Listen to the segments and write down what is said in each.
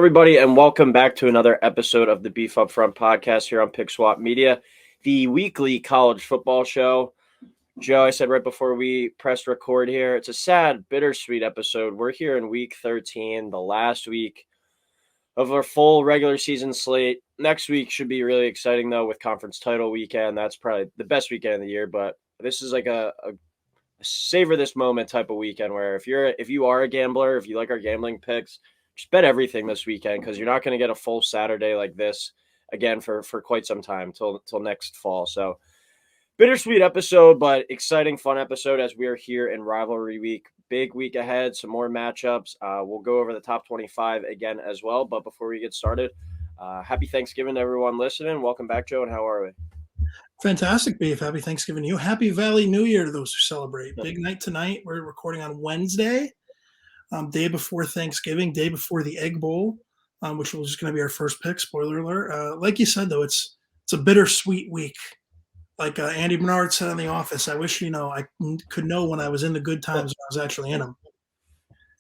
everybody, and welcome back to another episode of the Beef Up Front podcast here on Pick Swap Media, the weekly college football show. Joe, I said right before we pressed record here, it's a sad, bittersweet episode. We're here in week 13, the last week of our full regular season slate. Next week should be really exciting, though, with conference title weekend. That's probably the best weekend of the year, but this is like a savor this moment type of weekend where if you are a gambler, if you like our gambling picks, just bet everything this weekend because you're not going to get a full Saturday like this again for quite some time till next fall. So bittersweet episode, but exciting, fun episode as we are here in rivalry week. Big week ahead, some more matchups. We'll go over the top 25 again as well. But before we get started, happy Thanksgiving to everyone listening. Welcome back, Joe, and how are we? Fantastic, Beef. Happy Thanksgiving to you. Happy Valley New Year to those who celebrate. Big night tonight. We're recording on Wednesday, day before Thanksgiving, day before the Egg Bowl, which was just going to be our first pick. Spoiler alert. Like you said, though, it's a bittersweet week. Like Andy Bernard said on The Office, I wish, I could know when I was in the good times when I was actually in them.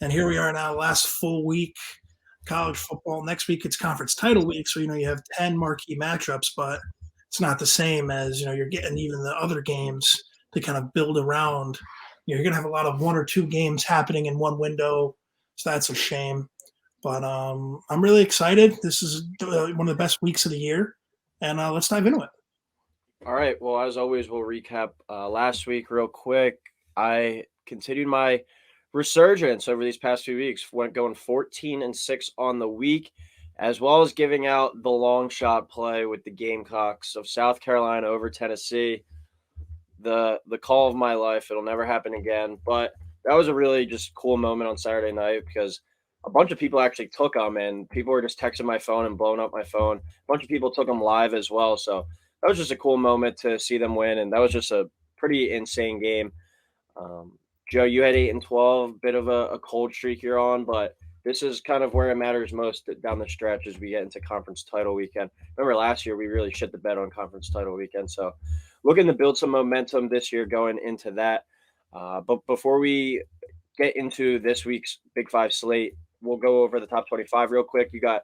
And here we are now, last full week, college football. Next week, it's conference title week. So, you have 10 marquee matchups, but it's not the same as, you're getting even the other games to kind of build around. You're going to have a lot of one or two games happening in one window. So that's a shame. But I'm really excited. This is one of the best weeks of the year. And let's dive into it. All right. Well, as always, we'll recap last week real quick. I continued my resurgence over these past few weeks, went going 14-6 on the week, as well as giving out the long shot play with the Gamecocks of South Carolina over Tennessee. The call of my life. It'll never happen again. But that was a really just cool moment on Saturday night because a bunch of people actually took them, and people were just texting my phone and blowing up my phone. A bunch of people took them live as well. So that was just a cool moment to see them win, and that was just a pretty insane game. Joe, you had 8-12, bit of a cold streak you're on, but this is kind of where it matters most down the stretch as we get into conference title weekend. Remember last year we really shit the bed on conference title weekend, so looking to build some momentum this year going into that. But before we get into this week's Big Five slate, we'll go over the top 25 real quick. You got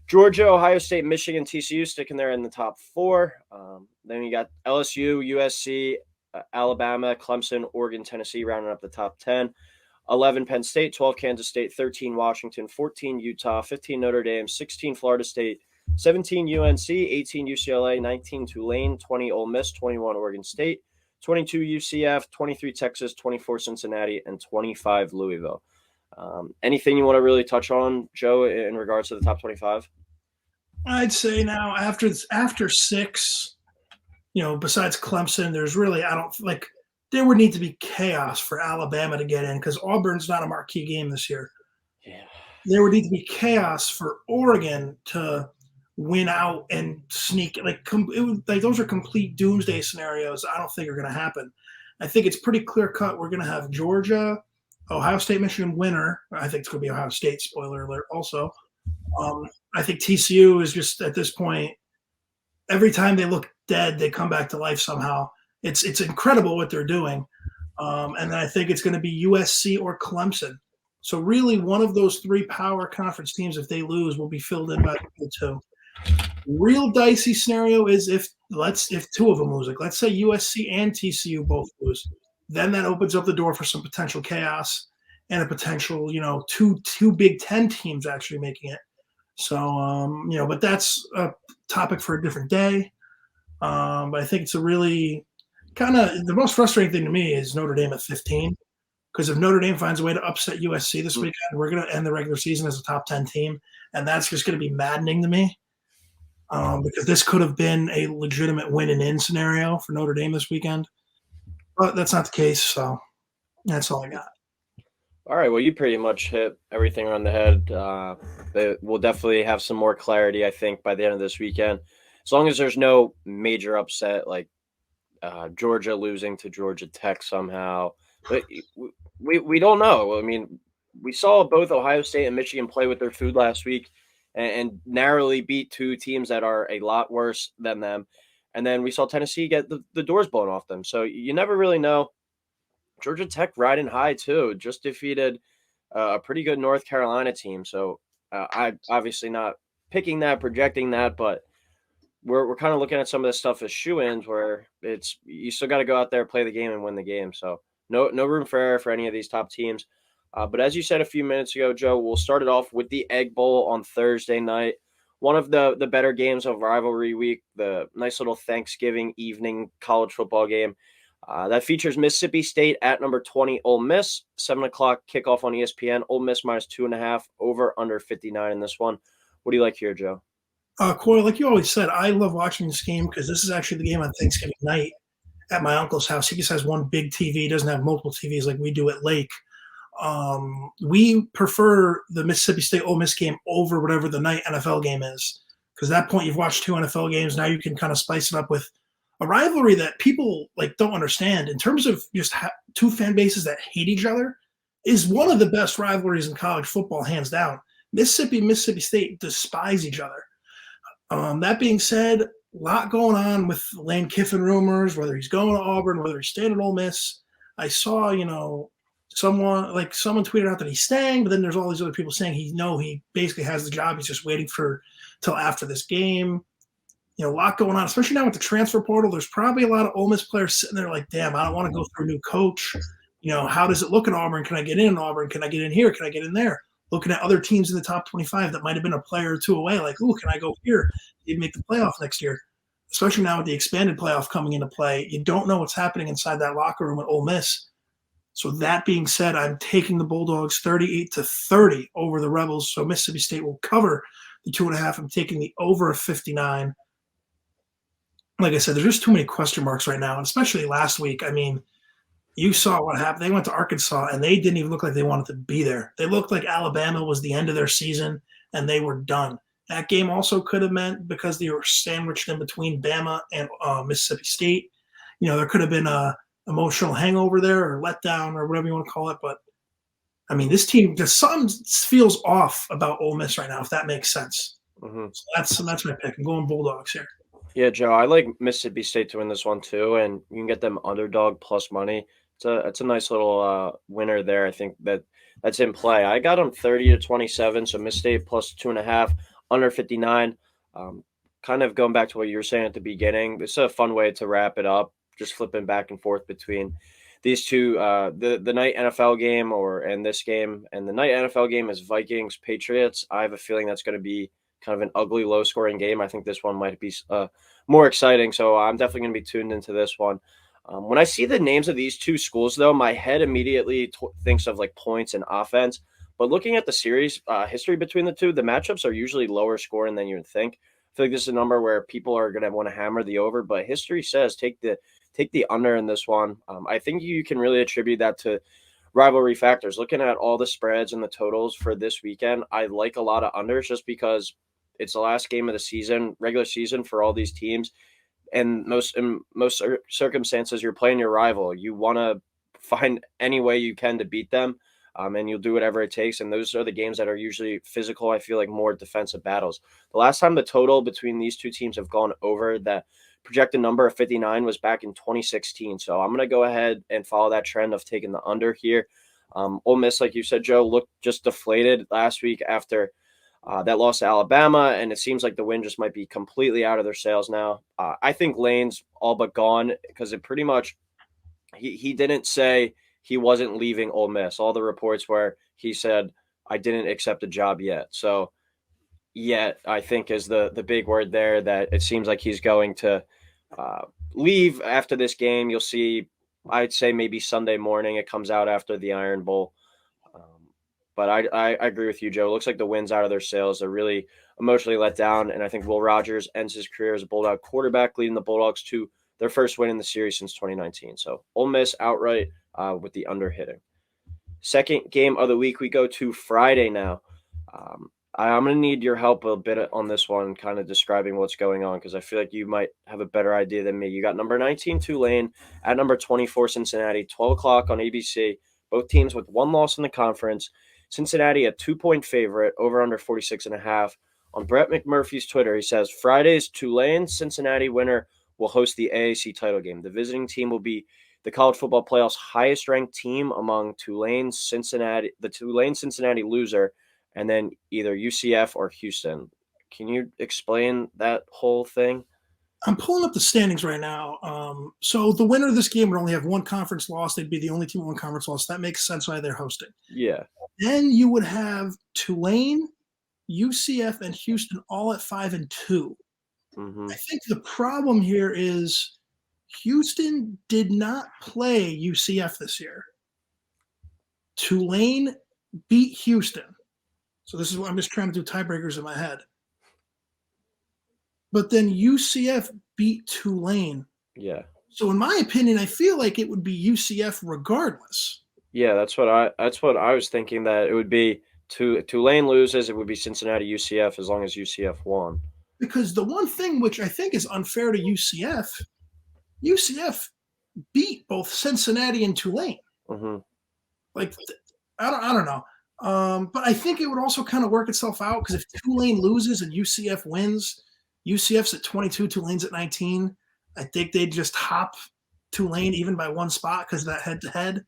Georgia, Ohio State, Michigan, TCU sticking there in the top four. Then you got LSU, USC, Alabama, Clemson, Oregon, Tennessee rounding up the top 10. 11 Penn State, 12 Kansas State, 13 Washington, 14 Utah, 15 Notre Dame, 16 Florida State, 17 UNC, 18 UCLA, 19 Tulane, 20 Ole Miss, 21 Oregon State, 22 UCF, 23 Texas, 24 Cincinnati, and 25 Louisville. Anything you want to really touch on, Joe, in regards to the top 25? I'd say now after 6, besides Clemson, there's really there would need to be chaos for Alabama to get in because Auburn's not a marquee game this year. Yeah. There would need to be chaos for Oregon to win out and sneak. Those are complete doomsday scenarios. I don't think are going to happen. I think it's pretty clear cut. We're going to have Georgia, Ohio State, Michigan winner. I think it's going to be Ohio State. Spoiler alert. Also, I think TCU is just at this point. Every time they look dead, they come back to life somehow. It's incredible what they're doing. And then I think it's going to be USC or Clemson. So really one of those three power conference teams, if they lose, will be filled in by the two. Real dicey scenario is if two of them lose. Like let's say USC and TCU both lose. Then that opens up the door for some potential chaos and a potential, two Big Ten teams actually making it. So, but that's a topic for a different day. But I think it's a really kind of the most frustrating thing to me is Notre Dame at 15. Because if Notre Dame finds a way to upset USC this weekend, we're going to end the regular season as a top 10 team. And that's just going to be maddening to me. Because this could have been a legitimate win and in scenario for Notre Dame this weekend. But that's not the case. So that's all I got. All right. Well, you pretty much hit everything on the head. We'll definitely have some more clarity, I think, by the end of this weekend. As long as there's no major upset like Georgia losing to Georgia Tech somehow. But we don't know. I mean, we saw both Ohio State and Michigan play with their food last week and narrowly beat two teams that are a lot worse than them. And then we saw Tennessee get the doors blown off them. So you never really know. Georgia Tech riding high, too. Just defeated a pretty good North Carolina team. So I obviously not picking that, projecting that, but we're kind of looking at some of this stuff as shoe-ins where it's you still got to go out there, play the game, and win the game. So no room for error for any of these top teams. But as you said a few minutes ago, Joe, we'll start it off with the Egg Bowl on Thursday night. One of the better games of rivalry week, the nice little Thanksgiving evening college football game. That features Mississippi State at number 20, Ole Miss. 7 o'clock kickoff on ESPN. Ole Miss minus 2.5, over under 59 in this one. What do you like here, Joe? Coyle, like you always said, I love watching this game because this is actually the game on Thanksgiving night at my uncle's house. He just has one big TV. He doesn't have multiple TVs like we do at Lake. We prefer the Mississippi State Ole Miss game over whatever the night NFL game is, because at that point you've watched two NFL games. Now you can kind of spice it up with a rivalry that people like don't understand in terms of just two fan bases that hate each other. Is one of the best rivalries in college football, hands down. Mississippi State despise each other. That being said, a lot going on with Lane Kiffin rumors, whether he's going to Auburn, whether he's staying at Ole Miss. I saw, someone tweeted out that he's staying, but then there's all these other people saying he basically has the job. He's just waiting till after this game. A lot going on, especially now with the transfer portal. There's probably a lot of Ole Miss players sitting there like, damn, I don't want to go through a new coach. How does it look in Auburn? Can I get in Auburn? Can I get in here? Can I get in there? Looking at other teams in the top 25 that might have been a player or two away, like, ooh, can I go here? You'd make the playoff next year. Especially now with the expanded playoff coming into play. You don't know what's happening inside that locker room at Ole Miss. So that being said, I'm taking the Bulldogs 38-30 over the Rebels. So Mississippi State will cover the 2.5. I'm taking the over of 59. Like I said, there's just too many question marks right now, and especially last week. I mean, you saw what happened. They went to Arkansas, and they didn't even look like they wanted to be there. They looked like Alabama was the end of their season, and they were done. That game also could have meant, because they were sandwiched in between Bama and Mississippi State, there could have been a emotional hangover there or letdown or whatever you want to call it. But, I mean, this team, just something feels off about Ole Miss right now, if that makes sense. Mm-hmm. So that's my pick. I'm going Bulldogs here. Yeah, Joe, I like Mississippi State to win this one too, and you can get them underdog plus money. It's a nice little winner there. I think that's in play. I got them 30-27, so Miss State plus 2.5, under 59. Kind of going back to what you were saying at the beginning, this is a fun way to wrap it up, just flipping back and forth between these two, the night NFL game and this game. And the night NFL game is Vikings-Patriots. I have a feeling that's going to be kind of an ugly, low-scoring game. I think this one might be more exciting, so I'm definitely going to be tuned into this one. When I see the names of these two schools, though, my head immediately thinks of like points and offense. But looking at the series history between the two, the matchups are usually lower scoring than you would think. I feel like this is a number where people are going to want to hammer the over, but history says take the under in this one. I think you can really attribute that to rivalry factors. Looking at all the spreads and the totals for this weekend, I like a lot of unders just because it's the last game of the season, regular season for all these teams. And in most circumstances, you're playing your rival. You want to find any way you can to beat them, and you'll do whatever it takes. And those are the games that are usually physical. I feel like more defensive battles. The last time the total between these two teams have gone over that projected number of 59 was back in 2016. So I'm going to go ahead and follow that trend of taking the under here. Ole Miss, like you said, Joe, looked just deflated last week after that loss to Alabama, and it seems like the win just might be completely out of their sails now. I think Lane's all but gone because it pretty much he didn't say he wasn't leaving Ole Miss. All the reports where he said, I didn't accept a job yet. So yet, I think is the big word there, that it seems like he's going to leave after this game. You'll see, I'd say maybe Sunday morning. It comes out after the Iron Bowl. But I agree with you, Joe. It looks like the wind's out of their sails. They're really emotionally let down. And I think Will Rogers ends his career as a Bulldog quarterback, leading the Bulldogs to their first win in the series since 2019. So Ole Miss outright with the under hitting. Second game of the week, we go to Friday now. I'm going to need your help a bit on this one, kind of describing what's going on, because I feel like you might have a better idea than me. You got number 19 Tulane at number 24 Cincinnati, 12 o'clock on ABC. Both teams with one loss in the conference. Cincinnati a 2-point favorite, over under 46.5. On Brett McMurphy's Twitter, he says, Friday's Tulane-Cincinnati winner will host the AAC title game. The visiting team will be the college football playoff's highest-ranked team among the Tulane-Cincinnati loser and then either UCF or Houston. Can you explain that whole thing? I'm pulling up the standings right now. So the winner of this game would only have one conference loss. They'd be the only team with one conference loss. That makes sense why they're hosting. Yeah. Then you would have Tulane, UCF, and Houston all at 5-2. Mm-hmm. I think the problem here is Houston did not play UCF this year. Tulane beat Houston. So this is what I'm just trying to do tiebreakers in my head. But then UCF beat Tulane. Yeah. So in my opinion, I feel like it would be UCF regardless. Yeah, that's what I was thinking, that it would be Tulane loses, it would be Cincinnati UCF as long as UCF won. Because the one thing which I think is unfair to UCF beat both Cincinnati and Tulane. Mm-hmm. Like, I don't know. But I think it would also kind of work itself out because if Tulane loses and UCF wins, UCF's at 22, Tulane's at 19. I think they'd just hop Tulane even by one spot because of that head-to-head.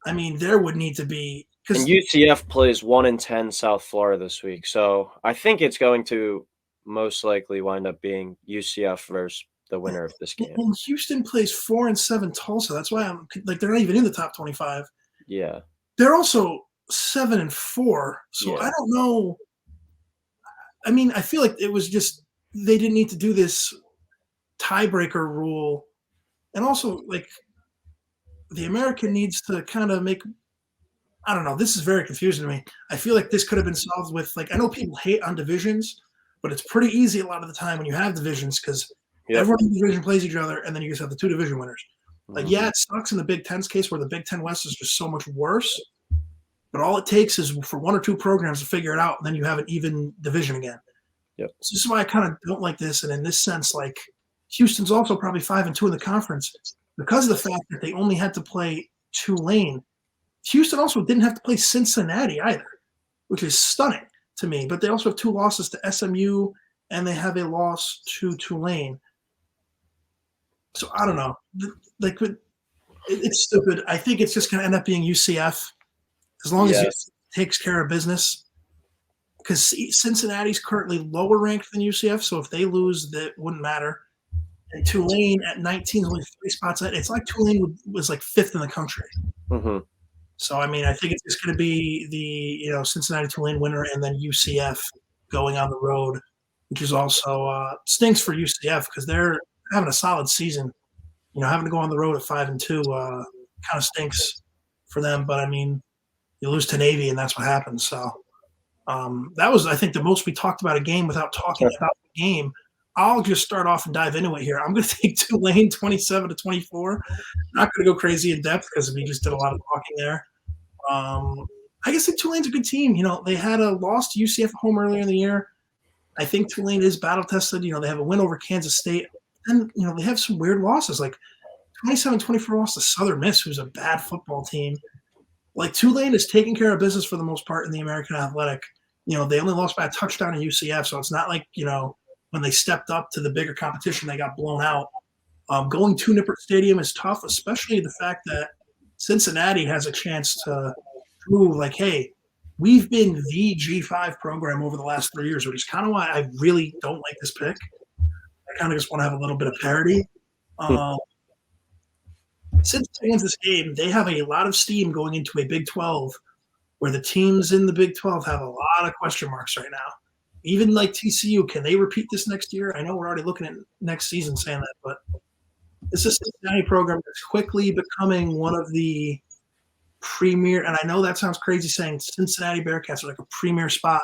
I mean, there would need to be – And UCF plays 1-10 South Florida this week, so I think it's going to most likely wind up being UCF versus the winner of this game. And Houston plays 4-7 Tulsa. That's why I'm like they're not even in the top 25. Yeah. They're also 7-4, so Yeah. I don't know. I mean, I feel like it was just they didn't need to do this tiebreaker rule, and also like the American needs to kind of make. I don't know. This is very confusing to me. I feel like this could have been solved with like I know people hate on divisions, but it's pretty easy a lot of the time when you have divisions because everyone in the division plays each other, and then you just have the two division winners. Like, yeah, it sucks in the Big Ten's case where the Big Ten West is just so much worse. But all it takes is for one or two programs to figure it out, and then you have an even division again. Yep. So this is why I kind of don't like this. And in this sense, like Houston's also probably 5-2 in the conference because of the fact that they only had to play Tulane. Houston also didn't have to play Cincinnati either, which is stunning to me. But they also have two losses to SMU, and they have a loss to Tulane. So I don't know. Like, it's stupid. I think it's just going to end up being UCF as long as it takes care of business. Because Cincinnati's currently lower ranked than UCF, so if they lose, that wouldn't matter. And Tulane at 19 is only 3 spots. It's like Tulane was like 5th in the country. Mm-hmm. So, I mean, I think it's just going to be the Cincinnati-Tulane winner and then UCF going on the road, which is also stinks for UCF because they're having a solid season. Having to go on the road at 5-2 kind of stinks for them. But, I mean, you lose to Navy, and that's what happens. So that was, I think, the most we talked about a game without talking about the game. I'll just start off and dive into it here. I'm going to take Tulane 27-24. Not going to go crazy in depth because we just did a lot of talking there. I guess Tulane's a good team. They had a loss to UCF at home earlier in the year. I think Tulane is battle tested. They have a win over Kansas State. And, they have some weird losses, like 27-24 loss to Southern Miss, who's a bad football team. Like, Tulane is taking care of business for the most part in the American Athletic. They only lost by a touchdown in UCF, so it's not like, when they stepped up to the bigger competition, they got blown out. Going to Nippert Stadium is tough, especially the fact that Cincinnati has a chance to prove, like, hey, we've been the G5 program over the last 3 years, which is kind of why I really don't like this pick. I kind of just want to have a little bit of parity. Since Kansas game, they have a lot of steam going into a Big 12 where the teams in the Big 12 have a lot of question marks right now. Even like TCU, can they repeat this next year? I know we're already looking at next season saying that, but it's a Cincinnati program that's quickly becoming one of the premier, and I know that sounds crazy saying Cincinnati Bearcats are like a premier spot.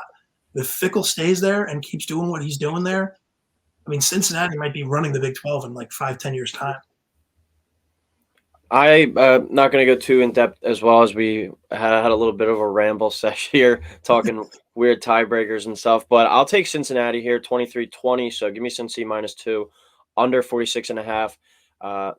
If Fickle stays there and keeps doing what he's doing there, I mean, Cincinnati might be running the Big 12 in like 5-10 years' time. I'm not going to go too in depth as well as we had a little bit of a ramble session here talking weird tiebreakers and stuff, but I'll take Cincinnati here 23-20. So give me Cincy -2 under 46.5.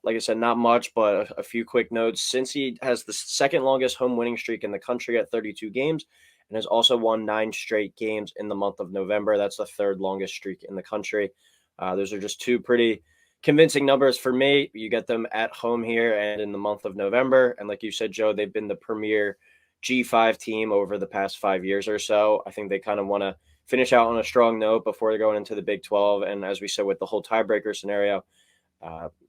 Like I said, not much, but a few quick notes. Cincy has the second longest home winning streak in the country at 32 games and has also won 9 straight games in the month of November. That's the third longest streak in the country. Those are just two pretty convincing numbers for me. You get them at home here and in the month of November. And like you said, Joe, they've been the premier G5 team over the past 5 years or so. I think they kind of want to finish out on a strong note before they're going into the Big 12. And as we said, with the whole tiebreaker scenario,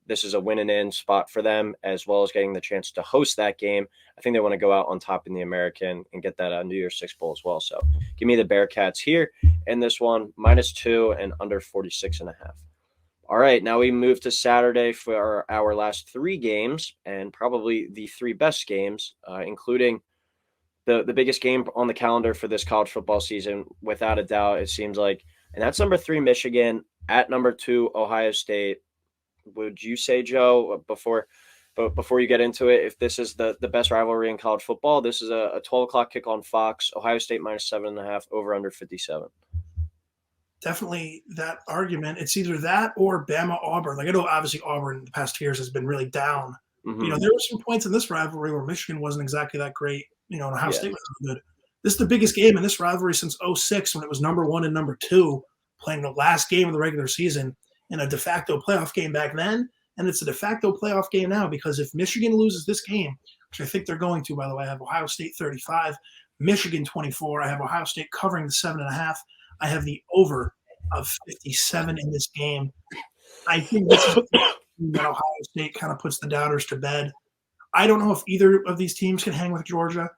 this is a win and in spot for them, as well as getting the chance to host that game. I think they want to go out on top in the American and get that New Year's Six Bowl as well. So give me the Bearcats here in this one, -2 and under 46.5. All right, now we move to Saturday for our last three games, and probably the three best games, including the biggest game on the calendar for this college football season, without a doubt, it seems like. And that's number 3, Michigan, at number 2, Ohio State. Would you say, Joe, before you get into it, if this is the best rivalry in college football? This is a 12 o'clock kick on Fox, Ohio State -7.5, over under 57. Definitely that argument. It's either that or Bama Auburn. Like, I know obviously Auburn in the past 2 years has been really down. Mm-hmm. There were some points in this rivalry where Michigan wasn't exactly that great. And Ohio Yeah. State was really good. This is the biggest game in this rivalry since 06, when it was number 1 and number 2 playing the last game of the regular season in a de facto playoff game back then. And it's a de facto playoff game now, because if Michigan loses this game, which I think they're going to, by the way, I have Ohio State 35, Michigan 24. I have Ohio State covering the 7.5. I have the over of 57 in this game. I think this is that Ohio State kind of puts the doubters to bed. I don't know if either of these teams can hang with Georgia,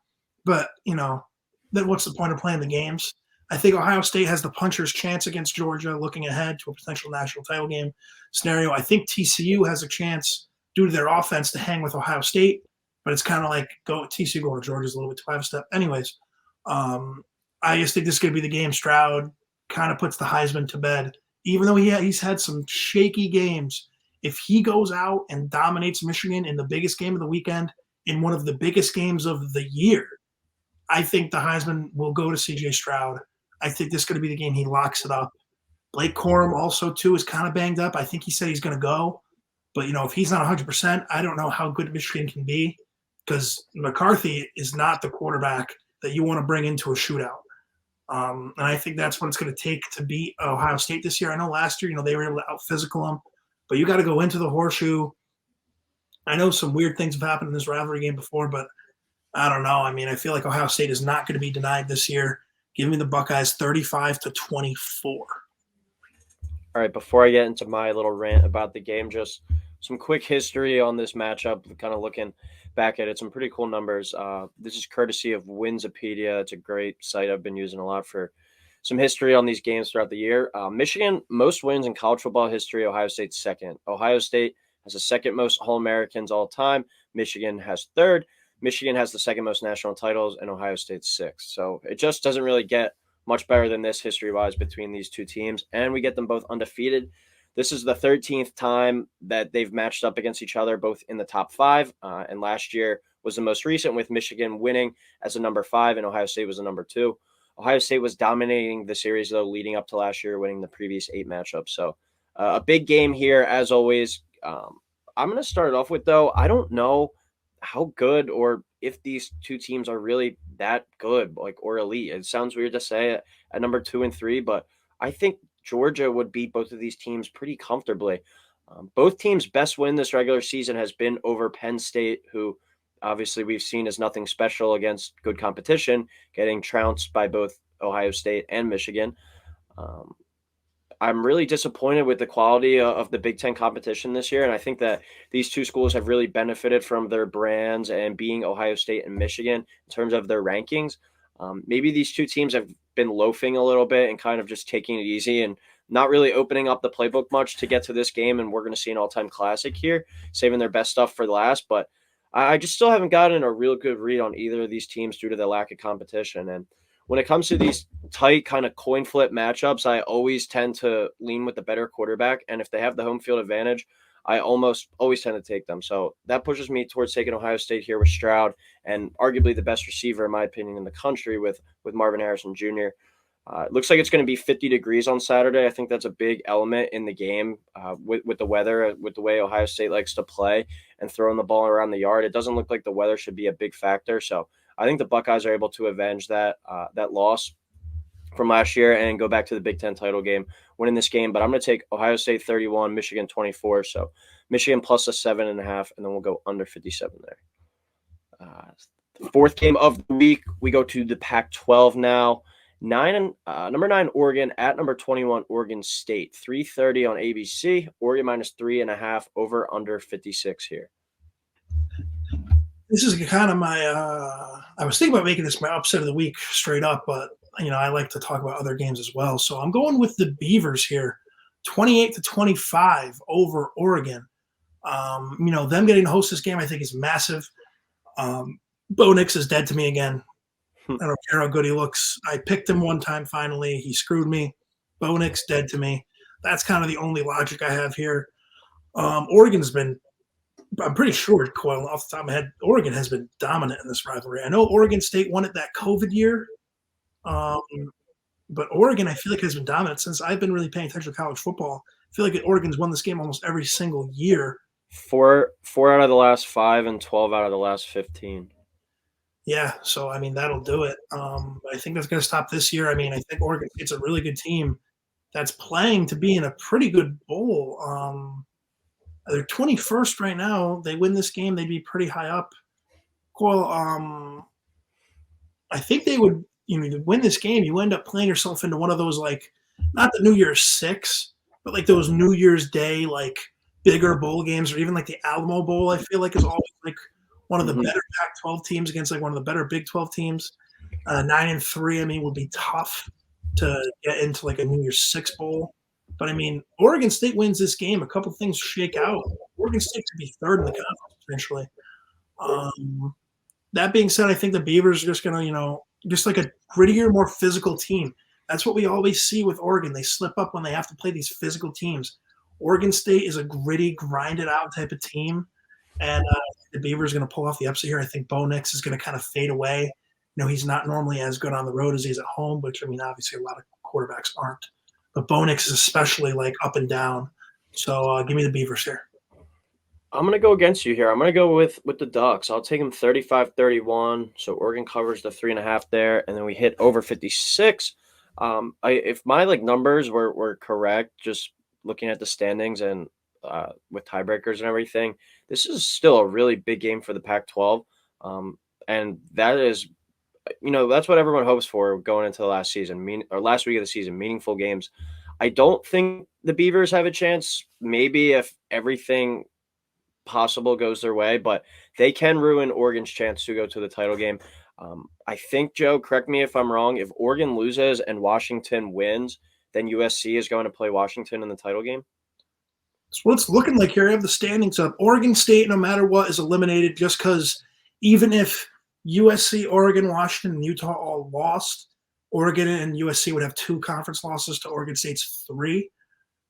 but, then what's the point of playing the games? I think Ohio State has the puncher's chance against Georgia looking ahead to a potential national title game scenario. I think TCU has a chance due to their offense to hang with Ohio State, but it's kind of like TCU going to Georgia is a little bit too high of a step. Anyways, I just think this is going to be the game. Stroud kind of puts the Heisman to bed, even though he's had some shaky games. If he goes out and dominates Michigan in the biggest game of the weekend, in one of the biggest games of the year, I think the Heisman will go to CJ Stroud. I think this is going to be the game he locks it up. Blake Corum also, too, is kind of banged up. I think he said he's going to go. But, if he's not 100%, I don't know how good Michigan can be, because McCarthy is not the quarterback that you want to bring into a shootout. And I think that's what it's going to take to beat Ohio State this year. I know last year, they were able to out-physical them, but you got to go into the horseshoe. I know some weird things have happened in this rivalry game before, but I don't know. I mean, I feel like Ohio State is not going to be denied this year. Give me the Buckeyes 35-24. All right, before I get into my little rant about the game, just some quick history on this matchup, kind of looking back at it, some pretty cool numbers. This is courtesy of Winsipedia. It's a great site I've been using a lot for some history on these games throughout the year. Michigan, most wins in college football history. Ohio State's second. Ohio State has the second most All-Americans all time. Michigan has third. Michigan has the second most national titles, and Ohio State's sixth. So it just doesn't really get much better than this history-wise between these two teams, and we get them both undefeated. This is the 13th time that they've matched up against each other, both in the top 5, and last year was the most recent, with Michigan winning as a number 5 and Ohio State was a number 2. Ohio State was dominating the series, though, leading up to last year, winning the previous 8 matchups. So a big game here, as always. I'm going to start it off with, though, I don't know how good or if these two teams are really that good, or elite. It sounds weird to say it at number 2 and 3, but I think Georgia would beat both of these teams pretty comfortably. Both teams' best win this regular season has been over Penn State, who obviously we've seen as nothing special against good competition, getting trounced by both Ohio State and Michigan. I'm really disappointed with the quality of the Big Ten competition this year, and I think that these two schools have really benefited from their brands and being Ohio State and Michigan in terms of their rankings. Maybe these two teams have been loafing a little bit and kind of just taking it easy and not really opening up the playbook much to get to this game, and we're going to see an all-time classic here, saving their best stuff for the last. But I just still haven't gotten a real good read on either of these teams due to the lack of competition. And when it comes to these tight kind of coin flip matchups, I always tend to lean with the better quarterback. And if they have the home field advantage, I almost always tend to take them. So that pushes me towards taking Ohio State here with Stroud, and arguably the best receiver, in my opinion, in the country with Marvin Harrison Jr. It looks like it's going to be 50 degrees on Saturday. I think that's a big element in the game with the weather, with the way Ohio State likes to play and throwing the ball around the yard. It doesn't look like the weather should be a big factor. So I think the Buckeyes are able to avenge that loss from last year and go back to the Big Ten title game, winning this game. But I'm going to take Ohio State 31, Michigan 24. So Michigan plus a 7.5, and then we'll go under 57 there. Fourth game of the week, we go to the Pac-12 now. Number 9 Oregon at number 21 Oregon State. 3:30 on ABC. Oregon minus 3.5 over under 56 here. This is kind of my. I was thinking about making this my upset of the week straight up, but I like to talk about other games as well. So I'm going with the Beavers here, 28-25 over Oregon. Them getting to host this game, I think, is massive. Bo Nix is dead to me again. I don't care how good he looks. I picked him one time finally. He screwed me. Bo Nix dead to me. That's kind of the only logic I have here. Oregon's been, I'm pretty sure, Coyle, off the top of my head, Oregon has been dominant in this rivalry. I know Oregon State won it that COVID year, but Oregon, I feel like, has been dominant since I've been really paying attention to college football. I feel like Oregon's won this game almost every single year. Four out of the last 5 and 12 out of the last 15. Yeah, so that'll do it. I think that's going to stop this year. I think Oregon State's a really good team that's playing to be in a pretty good bowl. They're 21st right now. They win this game, they'd be pretty high up. Well, I think they would. To win this game, you end up playing yourself into one of those, like, not the New Year's Six, but like those New Year's Day, like, bigger bowl games, or even like the Alamo Bowl. I feel like is always like one of the better Pac-12 teams against like one of the better Big 12 teams. 9-3, would be tough to get into like a New Year's Six bowl. But Oregon State wins this game. A couple things shake out. Oregon State could be third in the conference potentially. That being said, I think the Beavers are just gonna, just like a grittier, more physical team. That's what we always see with Oregon. They slip up when they have to play these physical teams. Oregon State is a gritty, grinded out type of team, and the Beavers are going to pull off the upset here. I think Bo Nix is going to kind of fade away. He's not normally as good on the road as he is at home, which obviously a lot of quarterbacks aren't. But Bo Nix is especially like up and down. So give me the Beavers here. I'm going to go against you here. I'm going to go with the Ducks. I'll take them 35-31. So Oregon covers the 3.5 there, and then we hit over 56. If my numbers were correct, just looking at the standings and with tiebreakers and everything, this is still a really big game for the Pac-12. And that is, that's what everyone hopes for going into the last season, last week of the season, meaningful games. I don't think the Beavers have a chance, maybe if everything possible goes their way, but they can ruin Oregon's chance to go to the title game. I think, Joe, correct me if I'm wrong, if Oregon loses and Washington wins, then USC is going to play Washington in the title game. That's what it's looking like here. I have the standings up. Oregon State, no matter what, is eliminated just because even if USC, Oregon, Washington, and Utah all lost, Oregon and USC would have 2 conference losses to Oregon State's 3.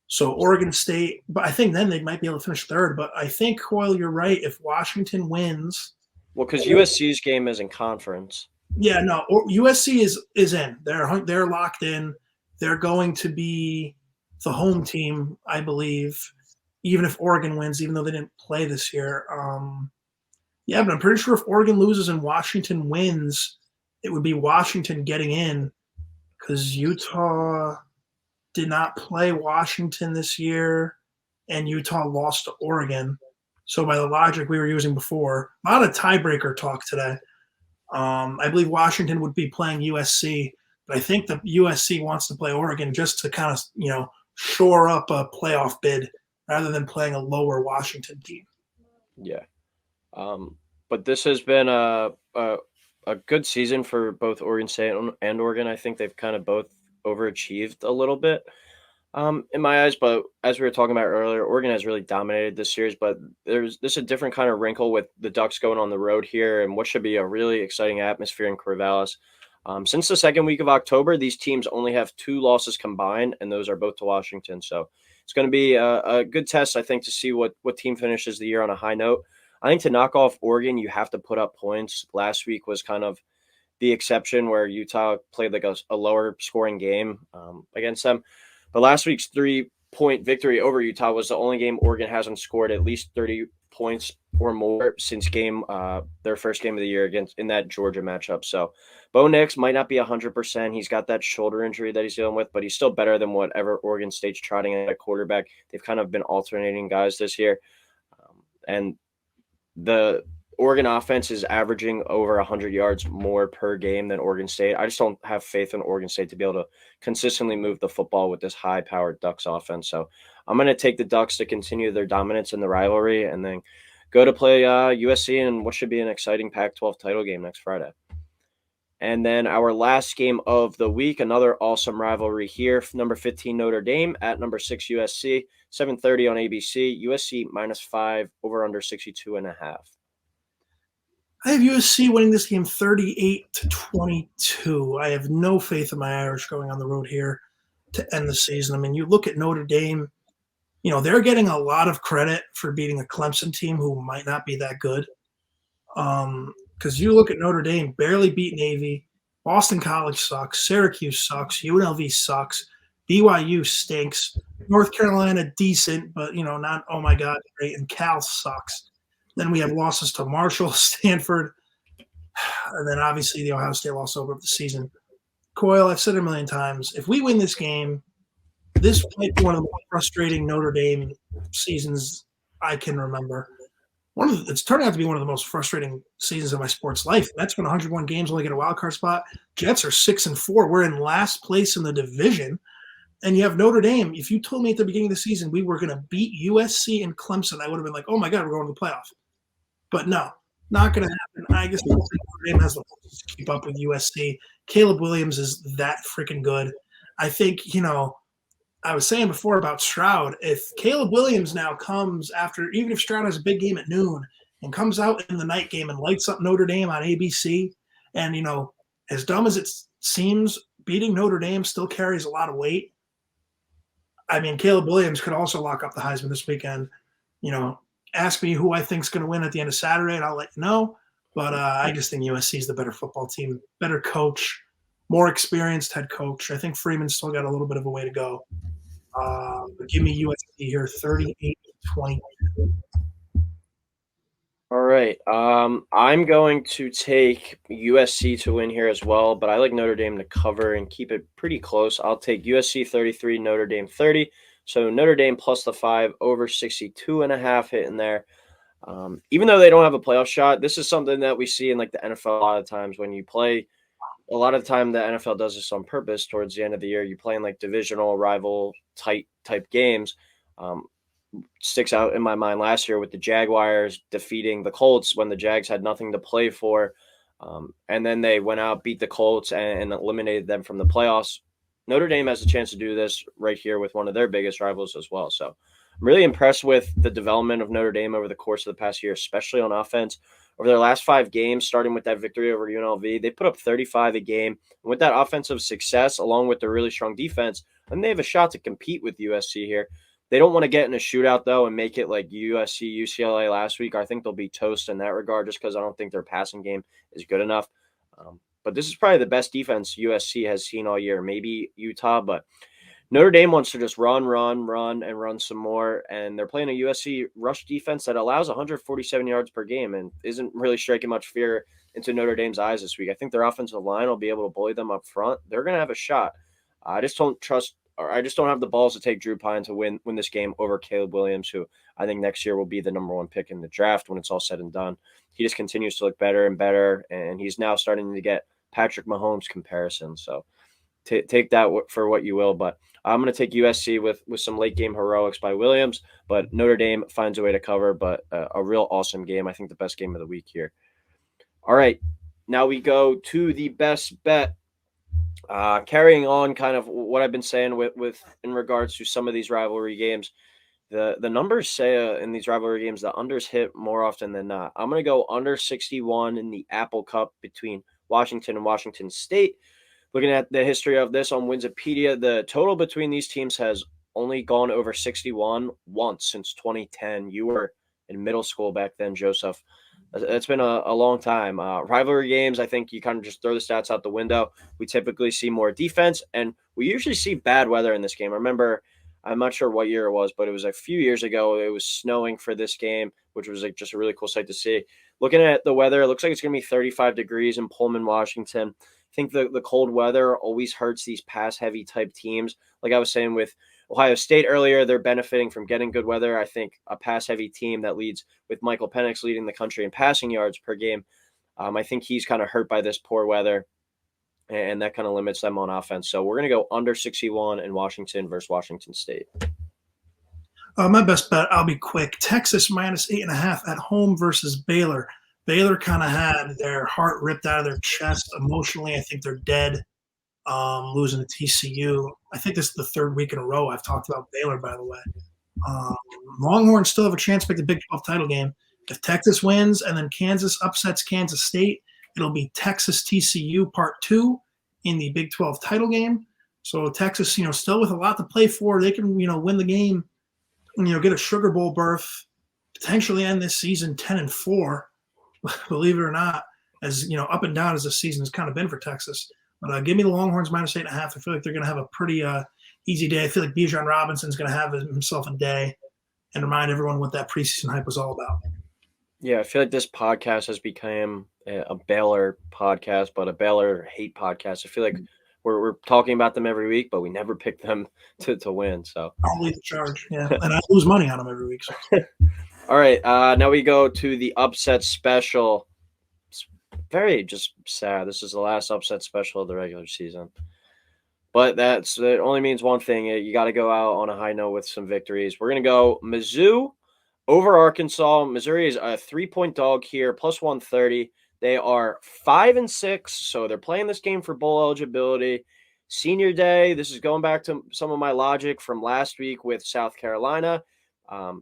So Oregon State, but I think then they might be able to finish third. But I think, Coyle, you're right. If Washington wins, well, because USC's game is in conference. Yeah, no, USC is in. They're locked in. They're going to be the home team, I believe, even if Oregon wins, even though they didn't play this year. Yeah, but I'm pretty sure if Oregon loses and Washington wins, it would be Washington getting in because Utah did not play Washington this year, and Utah lost to Oregon. So by the logic we were using before, a lot of tiebreaker talk today. I believe Washington would be playing USC, but I think the USC wants to play Oregon just to kind of, shore up a playoff bid rather than playing a lower Washington team. Yeah. But this has been a good season for both Oregon State and Oregon. I think they've kind of both overachieved a little bit in my eyes. But as we were talking about earlier, Oregon has really dominated this series. But there's a different kind of wrinkle with the Ducks going on the road here and what should be a really exciting atmosphere in Corvallis. Since the second week of October, these teams only have 2 losses combined, and those are both to Washington. So it's going to be a good test, I think, to see what team finishes the year on a high note. I think to knock off Oregon, you have to put up points. Last week was kind of the exception where Utah played like a lower scoring game against them. But last week's 3-point victory over Utah was the only game Oregon hasn't scored at least 30 points or more since their first game of the year in that Georgia matchup. So Bo Nix might not be 100%. He's got that shoulder injury that he's dealing with, but he's still better than whatever Oregon State's trotting at quarterback. They've kind of been alternating guys this year. And the Oregon offense is averaging over 100 yards more per game than Oregon State. I just don't have faith in Oregon State to be able to consistently move the football with this high-powered Ducks offense. So I'm going to take the Ducks to continue their dominance in the rivalry and then go to play USC in what should be an exciting Pac-12 title game next Friday. And then our last game of the week, another awesome rivalry here. Number 15 Notre Dame at number 6 USC, 7:30 on ABC. USC -5 over under 62.5. I have USC winning this game 38-22. I have no faith in my Irish going on the road here to end the season. I mean, you look at Notre Dame, they're getting a lot of credit for beating a Clemson team who might not be that good. Because you look at Notre Dame, barely beat Navy, Boston College sucks, Syracuse sucks, UNLV sucks, BYU stinks, North Carolina decent, but not oh my god great, and Cal sucks. Then we have losses to Marshall, Stanford, and then obviously the Ohio State loss over the season. Coyle, I've said it a million times. If we win this game, this might be one of the most frustrating Notre Dame seasons I can remember. It's turning out to be one of the most frustrating seasons of my sports life. That's when 101 games only get a wild card spot. Jets are 6-4. We're in last place in the division, and you have Notre Dame. If you told me at the beginning of the season we were going to beat USC and Clemson, I would have been like, "Oh my god, we're going to the playoff." But no, not going to happen. I guess Notre Dame has the forces to keep up with USC. Caleb Williams is that freaking good. I think I was saying before about Stroud, if Caleb Williams now comes after, even if Stroud has a big game at noon and comes out in the night game and lights up Notre Dame on ABC, and, as dumb as it seems, beating Notre Dame still carries a lot of weight. I mean, Caleb Williams could also lock up the Heisman this weekend. Ask me who I think is going to win at the end of Saturday, and I'll let you know. But I just think USC is the better football team, better coach, more experienced head coach. I think Freeman's still got a little bit of a way to go. But give me USC here, 38-20. All right. I'm going to take USC to win here as well, but I like Notre Dame to cover and keep it pretty close. I'll take USC 33, Notre Dame 30. So Notre Dame plus the 5 over 62.5 hitting there. Even though they don't have a playoff shot, this is something that we see in like the NFL a lot of times when you play. A lot of the time the NFL does this on purpose towards the end of the year. You play in like divisional rival type games. Sticks out in my mind last year with the Jaguars defeating the Colts when the Jags had nothing to play for. And then they went out, beat the Colts, and eliminated them from the playoffs. Notre Dame has a chance to do this right here with one of their biggest rivals as well. So I'm really impressed with the development of Notre Dame over the course of the past year, especially on offense. Over their last 5 games, starting with that victory over UNLV, they put up 35 a game. And with that offensive success, along with the really strong defense, and they have a shot to compete with USC here. They don't want to get in a shootout, though, and make it like USC, UCLA last week. I think they'll be toast in that regard just because I don't think their passing game is good enough. But this is probably the best defense USC has seen all year, maybe Utah, but Notre Dame wants to just run, and run some more, and they're playing a USC rush defense that allows 147 yards per game and isn't really striking much fear into Notre Dame's eyes this week. I think their offensive line will be able to bully them up front. They're going to have a shot. I just don't have the balls to take Drew Pine to win this game over Caleb Williams, who I think next year will be the number 1 pick in the draft when it's all said and done. He just continues to look better and better, and he's now starting to get Patrick Mahomes comparison. So take that for what you will, but I'm going to take USC with some late game heroics by Williams, but Notre Dame finds a way to cover, but a real awesome game. I think the best game of the week here. All right, now we go to the best bet. Carrying on kind of what I've been saying with in regards to some of these rivalry games, the numbers say in these rivalry games the unders hit more often than not. I'm going to go under 61 in the Apple Cup between Washington and Washington State. Looking at the history of this on Winsipedia, the total between these teams has only gone over 61 once since 2010. You were in middle school back then, Joseph. It's been a long time. Rivalry games, I think you kind of just throw the stats out the window. We typically see more defense, and we usually see bad weather in this game. I remember, I'm not sure what year it was, but it was a few years ago. It was snowing for this game, which was like just a really cool sight to see. Looking at the weather, it looks like it's going to be 35 degrees in Pullman, Washington. I think the cold weather always hurts these pass-heavy type teams. Like I was saying with Ohio State earlier, they're benefiting from getting good weather. I think a pass-heavy team that leads with Michael Penix leading the country in passing yards per game, I think he's kind of hurt by this poor weather, and that kind of limits them on offense. So we're going to go under 61 in Washington versus Washington State. My best bet, I'll be quick. Texas minus 8.5 at home versus Baylor. Baylor kind of had their heart ripped out of their chest emotionally. I think they're dead, losing to TCU. I think this is the third week in a row I've talked about Baylor, by the way. Longhorns still have a chance to make the Big 12 title game. If Texas wins and then Kansas upsets Kansas State, it'll be Texas-TCU Part 2 in the Big 12 title game. So Texas, still with a lot to play for. They can, win the game, get a Sugar Bowl berth, potentially end this season 10-4, believe it or not, as, up and down as the season has kind of been for Texas. But give me the Longhorns minus 8.5. I feel like they're going to have a pretty easy day. I feel like Bijan Robinson's going to have himself a day and remind everyone what that preseason hype was all about. Yeah, I feel like this podcast has become a Baylor podcast, but a Baylor hate podcast. I feel like we're talking about them every week, but we never pick them to win. So I'll lead the charge, yeah. And I lose money on them every week. So. All right, now we go to the upset special. It's very just sad. This is the last upset special of the regular season. But it only means one thing. You got to go out on a high note with some victories. We're going to go Mizzou over Arkansas. Missouri is a 3-point dog here, plus 130. They are 5-6, so they're playing this game for bowl eligibility. Senior day, this is going back to some of my logic from last week with South Carolina.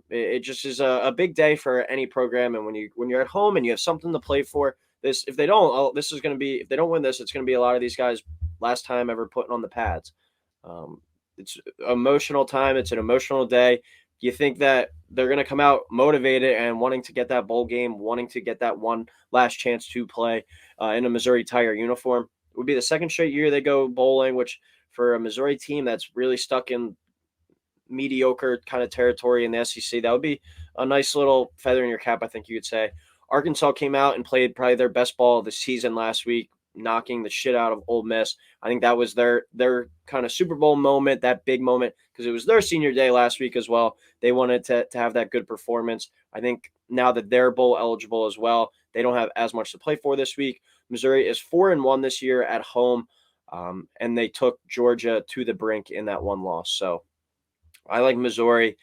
It just is a big day for any program, and when you're at home and you have something to play for, if they don't win this, it's going to be a lot of these guys last time ever putting on the pads. It's emotional time. It's an emotional day. You think that they're going to come out motivated and wanting to get that bowl game, wanting to get that one last chance to play in a Missouri Tiger uniform. It would be the second straight year they go bowling, which for a Missouri team that's really stuck in mediocre kind of territory in the SEC, that would be a nice little feather in your cap, I think you could say. Arkansas came out and played probably their best ball of the season last week, knocking the shit out of Ole Miss. I think that was their kind of Super Bowl moment, that big moment, because it was their senior day last week as well. They wanted to have that good performance. I think now that they're bowl eligible as well, they don't have as much to play for this week. Missouri is 4-1 this year at home, and they took Georgia to the brink in that one loss. So I like Missouri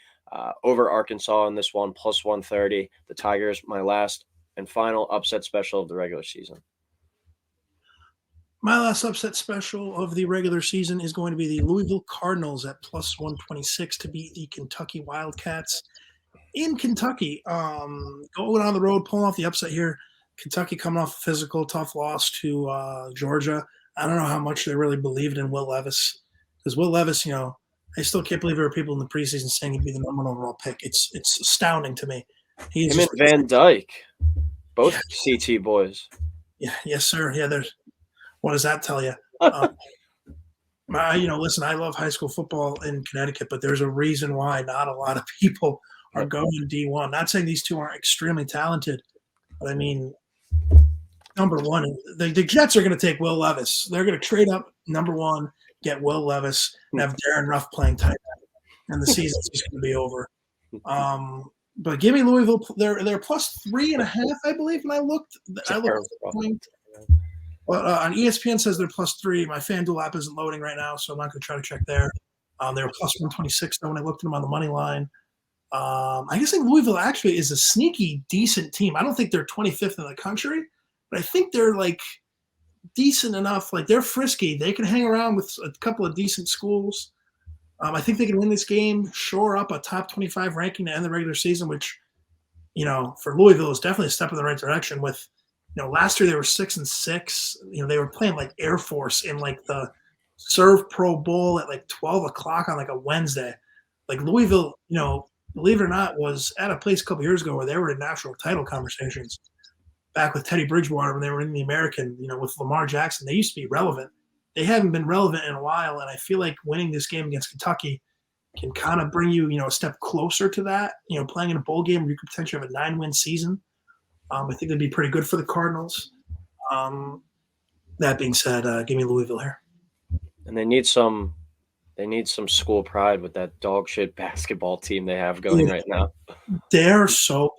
over Arkansas in this one, plus 130. The Tigers, my last and final upset special of the regular season. My last upset special of the regular season is going to be the Louisville Cardinals at plus 126 to beat the Kentucky Wildcats in Kentucky. Going on the road, pulling off the upset here. Kentucky coming off a physical, tough loss to Georgia. I don't know how much they really believed in Will Levis. Because Will Levis, I still can't believe there were people in the preseason saying he'd be the number 1 overall pick. It's astounding to me. Him and Van Dyke, both CT boys. Yeah, yes, sir. Yeah, what does that tell you? Listen, I love high school football in Connecticut, but there's a reason why not a lot of people are going D1. Not saying these two aren't extremely talented, but I mean, number one, the Jets are going to take Will Levis. They're going to trade up number 1, get Will Levis, and have Darren Ruff playing tight end, and the season's just going to be over. But give me Louisville. They're plus 3.5, I believe. And I looked at the point. But on ESPN says they're plus 3. My FanDuel app isn't loading right now, so I'm not going to try to check there. They were plus 126 though when I looked at them on the money line. I guess like Louisville actually is a sneaky, decent team. I don't think they're 25th in the country, but I think they're like decent enough. Like they're frisky. They can hang around with a couple of decent schools. I think they can win this game, shore up a top 25 ranking to end the regular season, which, for Louisville is definitely a step in the right direction. With, last year they were 6-6. They were playing like Air Force in like the Serve Pro Bowl at like 12 o'clock on like a Wednesday. Like Louisville, believe it or not, was at a place a couple years ago where they were in national title conversations. Back with Teddy Bridgewater when they were in the American, with Lamar Jackson, they used to be relevant. They haven't been relevant in a while, and I feel like winning this game against Kentucky can kind of bring you, a step closer to that. Playing in a bowl game where you could potentially have a 9-win season. I think that'd be pretty good for the Cardinals. That being said, give me Louisville here. And they need some school pride with that dog shit basketball team they have going Dude, right now. they're so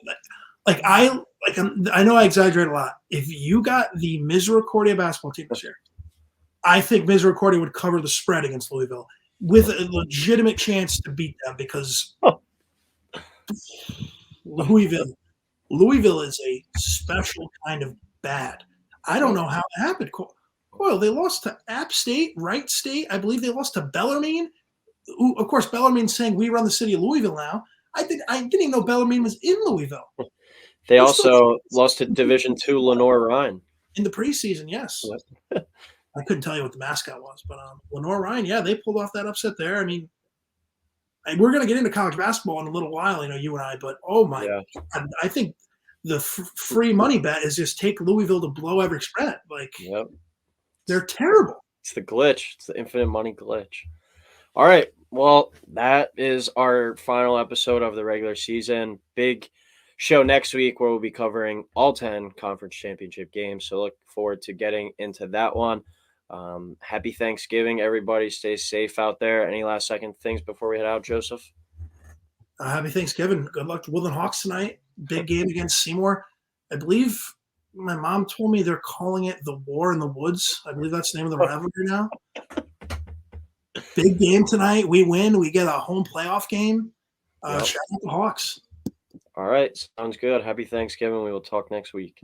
I know I exaggerate a lot. If you got the Misericordia basketball team this year, I think Misericordia would cover the spread against Louisville with a legitimate chance to beat them because Louisville is a special kind of bad. I don't know how it happened. Coyle, they lost to App State, Wright State. I believe they lost to Bellarmine. Who, of course, Bellarmine's saying we run the city of Louisville now. I didn't even know Bellarmine was in Louisville. They also lost to Division II Lenore Rhine in the preseason. Yes, I couldn't tell you what the mascot was, but Lenore Rhine, yeah, they pulled off that upset there. I mean, we're going to get into college basketball in a little while, you and I. But oh my, God, I think the free money bet is just take Louisville to blow every spread. They're terrible. It's the glitch. It's the infinite money glitch. All right. Well, that is our final episode of the regular season. Big show next week where we'll be covering all 10 conference championship games. So look forward to getting into that one. Happy Thanksgiving, everybody. Stay safe out there. Any last second things before we head out, Joseph? Happy Thanksgiving. Good luck to Woodland Hawks tonight. Big game against Seymour. I believe my mom told me they're calling it the War in the Woods. I believe that's the name of the rivalry now. Big game tonight. We win. We get a home playoff game. Shout out the Hawks. All right. Sounds good. Happy Thanksgiving. We will talk next week.